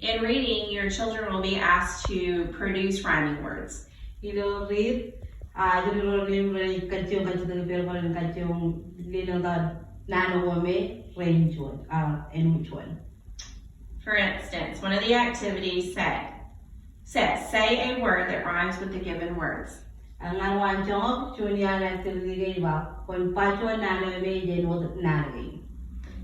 In reading, your children will be asked to produce rhyming words. Ilo read, juro rin kacung pero paling kacung lino da nano wame range one, and which one? For instance, one of the activities says, say a word that rhymes with the given words. Ang awan chong chunya activity ba, kon pacho nano me jeno nano.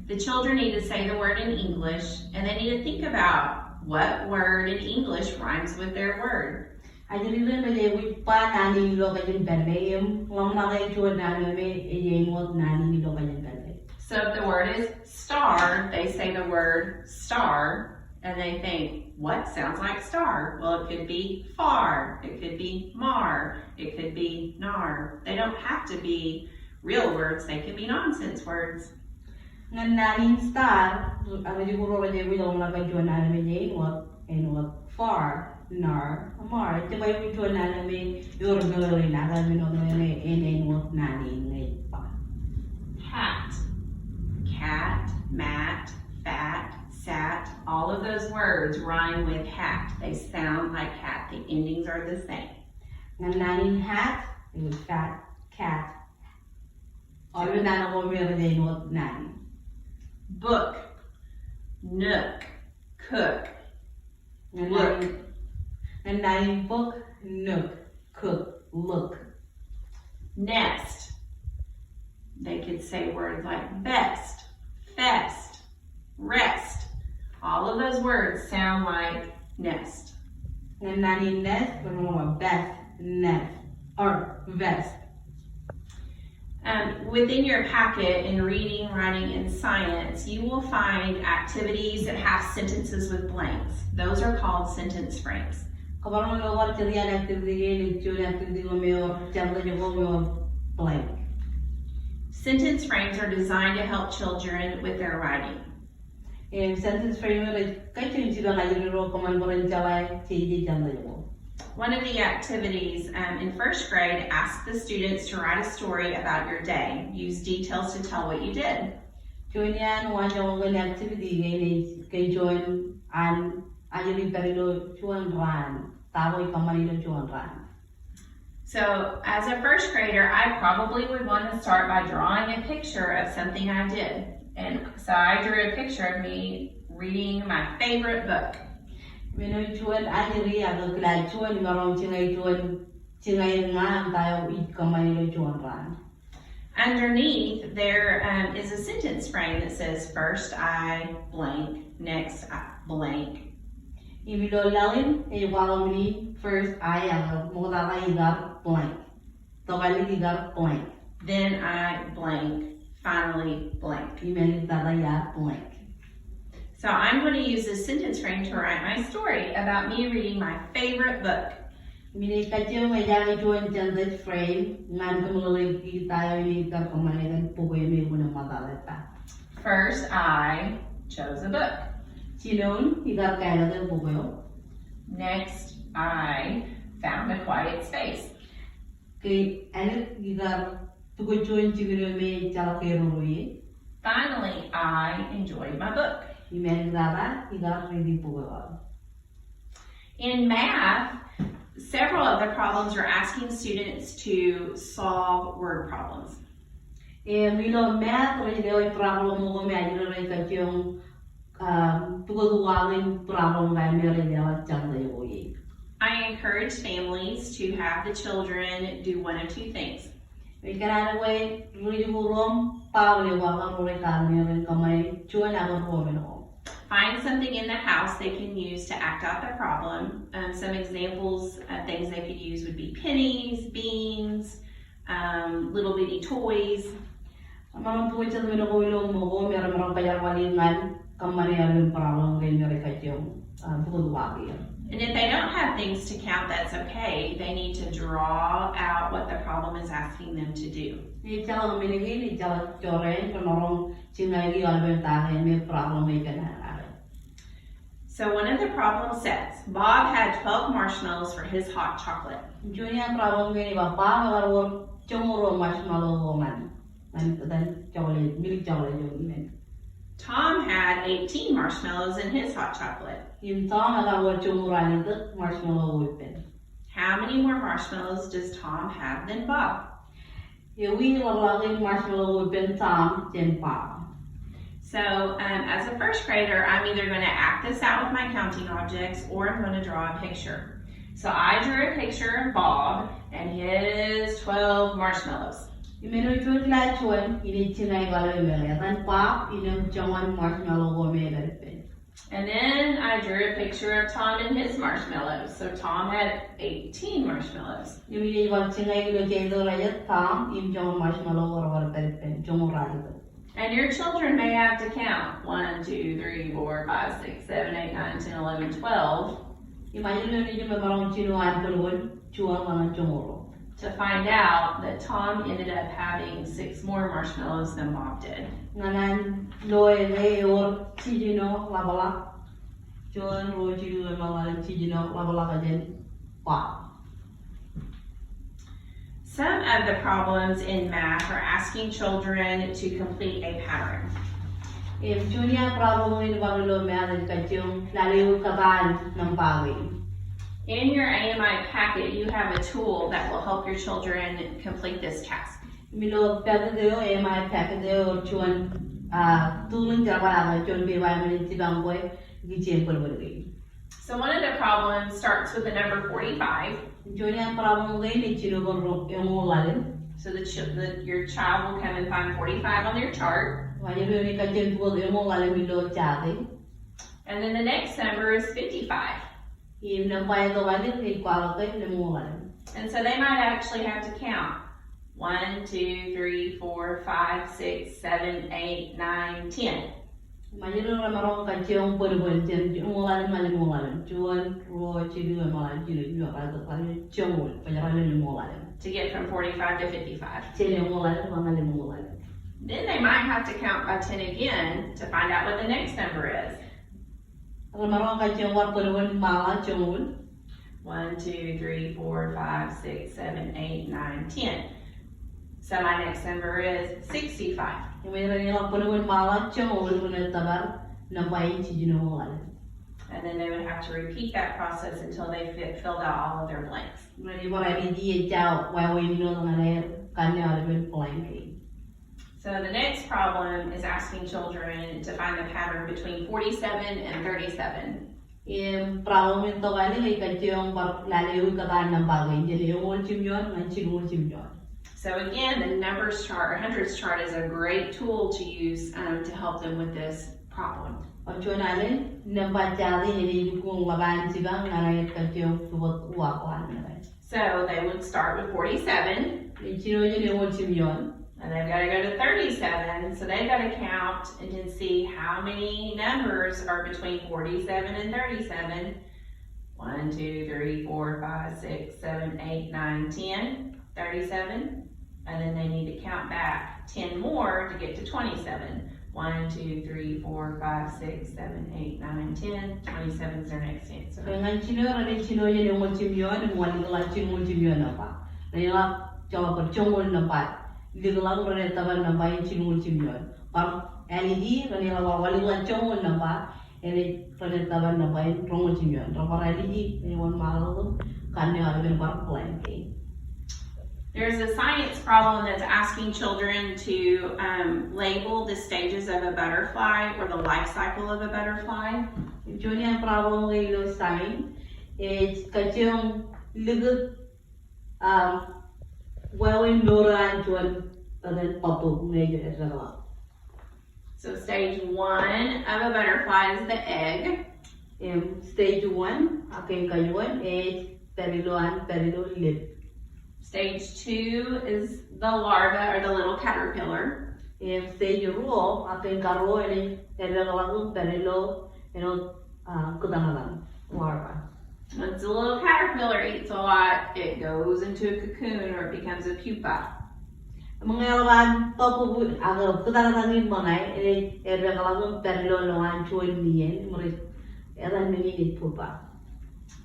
The children need to say the word in English, and they need to think about what word in English rhymes with their word. Ajari rin na we pa nani lo kajun kanme long na kay chuan nano me jeno nani lo kajun kanme. So if the word is star, they say the word star, and they think, what sounds like star? Well, it could be far, it could be mar, it could be nar. They don't have to be real words, they can be nonsense words. Ngan nanin star, ang siguro rin we long na kay chuan nano me jeno and what far, nar, mar. Ito ba yung chuan nano me your girl na kami no me and what nani ngay pa. Hat. Cat, mat, fat, sat, all of those words rhyme with hat. They sound like hat. The endings are the same. Nananing hat, it was fat, cat. All the nana ko meron din what nani. Book, nook, cook, look. Nananing book, nook, cook, look. Nest. They could say words like best, fest, rest. All of those words sound like nest. Nananing nest, best, nest, or vest. Within your packet in reading, writing, and science, you will find activities that have sentences with blanks. Those are called sentence frames. Kapag mo lugar cerian activity, activity mo may blank. Sentence frames are designed to help children with their writing. Sentence frame One of the activities in first grade asks the students to write a story about your day. Use details to tell what you did. Activity kay join and ajali perilo chuan ran tawoy kamanilo chuan ran. So as a first grader, I probably would want to start by drawing a picture of something I did. And so I drew a picture of me reading my favorite book. Chuan ajali agak kelai chuan marong cingay nga tayo kamanilo chuan ran. Underneath there is a sentence frame that says first I blank, next I blank. Imilo lalin walong first I mukha igar blank. Tokali igar blank. Then I blank, finally blank. Imeli tataya blank. So I'm going to use this sentence frame to write my story about me reading my favorite book. Mini kacau may jami chuan sentence frame ngan kumuloy tayo ini kapamanigan pukoy may muna matalata. First I chose a book. Sinon igar kaya ng pukoy. Next I found a quiet space. Kay ano igar tukoy chuan siguro may chalakero roye. Finally I enjoyed my book. Imen dara igar ready pukoy. In math, several of the problems are asking students to solve word problems. Milo math rin daw yung problem mo may ajiro rin kacyung tugutuwagin problem kaya meron daw chanda yung I encourage families to have the children do one of two things. May kanana way rin yung pawli wakang rin kami rin kamay chuan ako rumen ako. Find something in the house they can use to act out the problem. Some examples of things they could use would be pennies, beans, little bitty toys. Marang tuwid sa tuwid ako ilong mo ko, meron kaya walingan kamarihan yung problem kay meron yung tugutuwagin. And if they don't have things to count, that's okay. They need to draw out what the problem is asking them to do. Itsaka minigin, itsaka choren, kanarong sinagi albertahin, may problem may kanana. So one of the problems says, Bob had 12 marshmallows for his hot chocolate. Junior problem gani ba pa magaro chomoro marshmallow man. And then chocolate, milk chocolate yung Tom had 18 marshmallows in his hot chocolate. Im Tom aga chumurani the marshmallow weapon. How many more marshmallows does Tom have than Bob? We love marshmallow weapon Tom then Bob. So as a first grader, I'm either going to act this out with my counting objects or I'm going to draw a picture. So I drew a picture of Bob and his 12 marshmallows. Imeno chun la chun ini chinai wala mele tan Bob inem jawan marshmallow go mele. And then I drew a picture of Tom and his marshmallows. So Tom had 18 marshmallows. Imini wal chinai lo jendo la yat Tom im jawan marshmallow or war pen jomurani. And your children may have to count 1, 2, 3, 4, 5, 6, 7, 8, 9, 10, 11, 12 to find out that Tom ended up having 6 more marshmallows than Bob did. Some of the problems in math are asking children to complete a pattern. In your AMI packet, you have a tool that will help your children complete this task. So one of the problems starts with the number 45. So your child will come and find 45 on their chart. And then the next number is 55. And so they might actually have to count 1, 2, 3, 4, 5, 6, 7, 8, 9, 10. To get from 45 to 55. Then they might have to count by 10 again to find out what the next number is. 1, 2, 3, 4, 5, 6, 7, 8, 9, 10. So my next number is 65. And then they would have to repeat that process until they filled out all of their blanks. So the next problem is asking children to find the pattern between 47 and 37. So again, the numbers chart or hundreds chart is a great tool to use to help them with this problem. So they would start with 47. And they've got to go to 37, so they've got to count and then see how many numbers are between 47 and 37. 1, 2, 3, 4, 5, 6, 7, 8, 9, 10, 37. And then they need to count back 10 more to get to 27. 1, 2, 3, 4, 5, 6, 7, 8, 9, 10. 27 is their next answer. There's a science problem that's asking children to label the stages of a butterfly or the life cycle of a butterfly. So stage 1 of a butterfly is the egg. Stage 1 is perillo. Stage 2 is the larva or the little caterpillar. Stage 2 larva. Once the little caterpillar eats a lot, it goes into a cocoon or it becomes a pupa.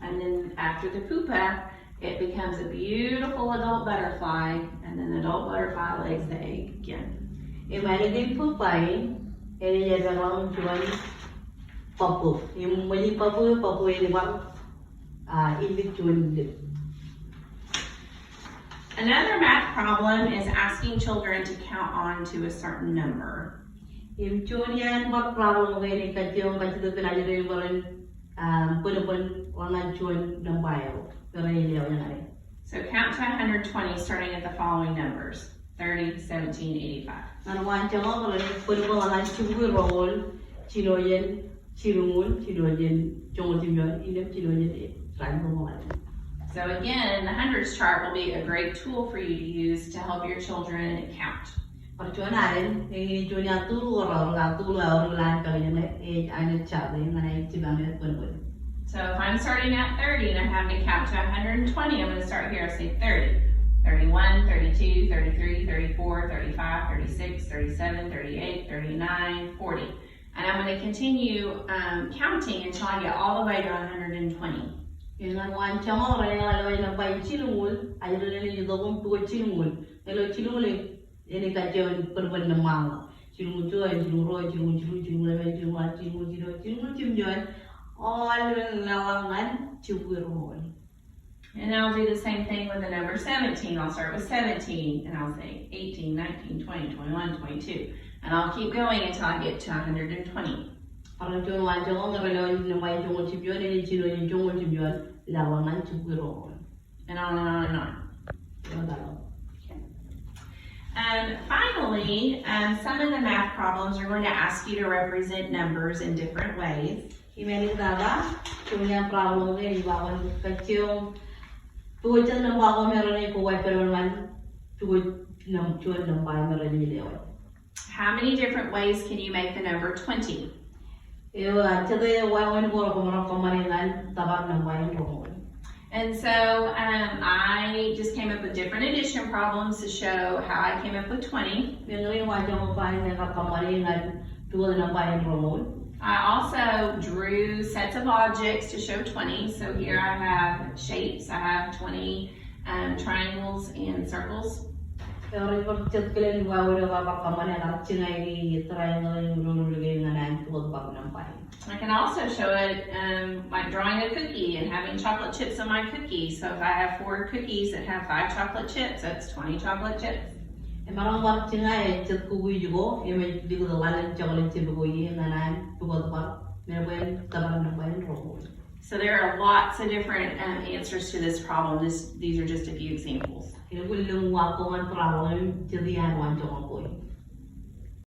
And then after the pupa, it becomes a beautiful adult butterfly, and then the adult butterfly lays the egg again. Ini jadi orang jual papu. Yang beli papu ini bang ini jual. Another math problem is asking children to count on to a certain number. Yang jual yang bang problem ini kacau tu penajaran bulan pun orang jual nampak kerana ini orang ada. So count to 120 starting at the following numbers: 30, 17, 85. Ano macam kalau pun orang cuba roll, ciloyen, cilungun, ciloyen, jongol timyon, ini ciloyen random orang. So again, the hundreds chart will be a great tool for you to use to help your children count. Percuan ada, ini jualnya tu orang lain kalau yang ada cara yang mana cibangnya pun. So if I'm starting at 30 and I'm having to count to 120, I'm going to start here. Say 30. 31, 32, 33, 34, 35, 36, 37, 38, 39, 40. And I'm going to continue counting until I get all the way to 120. Dengan wancang orang yang ada yang nampak cilungul, ada yang juga pun tua cilungul. Kalau cilungul ini kacau perban nama. Cilungul tu, cilungul, cilungul, all lawangan cukup. And I'll do the same thing with the number 17. I'll start with 17 and I'll say 18, 19, 20, 21, 22. And I'll keep going until I get to 120. Orang jual wancang orang kalau nampak jongol cipion ini cilungul jongol cipion lawangan cukup. And on and on and on. Finally, some of the math problems are going to ask you to represent numbers in different ways. Ini adalah punya problem ini bawa kecil. Tuh jangan bawa merah ni kuat perman. Tuh nampak merah ni lewat. How many different ways can you make the number 20? Iyo, jadi wawan bola kemarin tabar nampak yang. And so I just came up with different addition problems to show how I came up with 20. Yang ini wajah apa yang kemarin tuh nampak yang. I also drew sets of objects to show 20. So here I have shapes. I have 20 triangles and circles. Orang bercet kalian bawa apa kemarin ada cengai triangle yang dengan tuh nampak. I can also show it like drawing a cookie and having chocolate chips on my cookie. So if I have 4 cookies that have 5 chocolate chips, that's 20 chocolate chips. Emang orang cengai cet kubu juga, yang di kota chocolate chip kubu dengan tuh tempat mereka tabar nampak yang. So there are lots of different answers to this problem. These are just a few examples. Ini boleh luang kau kan problem jadi yang wancang aku.